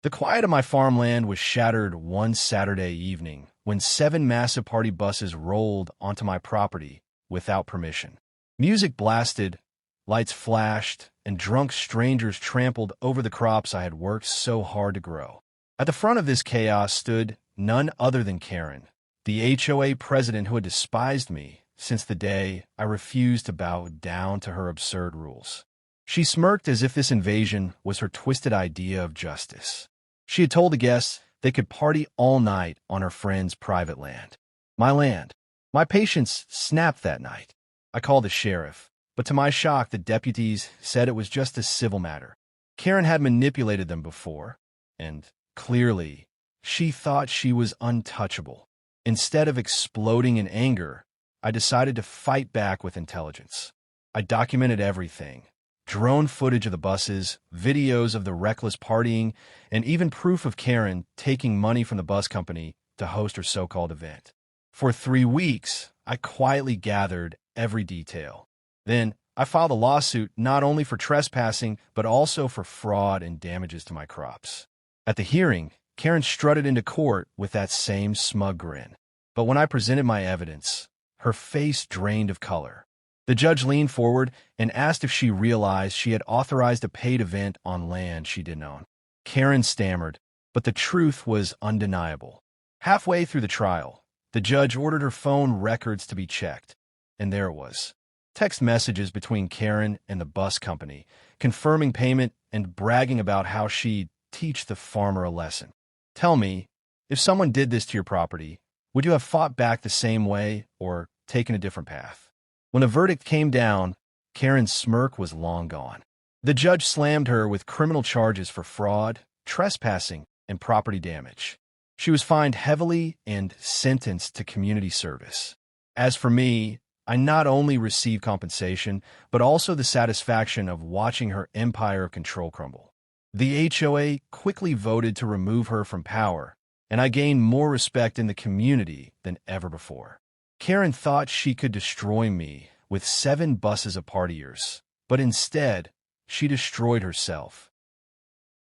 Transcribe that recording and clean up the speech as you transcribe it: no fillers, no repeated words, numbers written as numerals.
The quiet of my farmland was shattered one Saturday evening when 7 massive party buses rolled onto my property without permission. Music blasted, lights flashed, and drunk strangers trampled over the crops I had worked so hard to grow. At the front of this chaos stood none other than Karen, the HOA president who had despised me since the day I refused to bow down to her absurd rules. She smirked as if this invasion was her twisted idea of justice. She had told the guests they could party all night on her friend's private land. My land. My patience snapped that night. I called the sheriff, but to my shock, the deputies said it was just a civil matter. Karen had manipulated them before, and clearly, she thought she was untouchable. Instead of exploding in anger, I decided to fight back with intelligence. I documented everything. Drone footage of the buses, videos of the reckless partying, and even proof of Karen taking money from the bus company to host her so-called event. For 3 weeks, I quietly gathered every detail. Then, I filed a lawsuit not only for trespassing, but also for fraud and damages to my crops. At the hearing, Karen strutted into court with that same smug grin. But when I presented my evidence, her face drained of color. The judge leaned forward and asked if she realized she had authorized a paid event on land she didn't own. Karen stammered, but the truth was undeniable. Halfway through the trial, the judge ordered her phone records to be checked, and there it was. Text messages between Karen and the bus company, confirming payment and bragging about how she'd teach the farmer a lesson. Tell me, if someone did this to your property, would you have fought back the same way or taken a different path? When the verdict came down, Karen's smirk was long gone. The judge slammed her with criminal charges for fraud, trespassing, and property damage. She was fined heavily and sentenced to community service. As for me, I not only received compensation, but also the satisfaction of watching her empire of control crumble. The HOA quickly voted to remove her from power, and I gained more respect in the community than ever before. Karen thought she could destroy me with 7 buses of partiers, but instead, she destroyed herself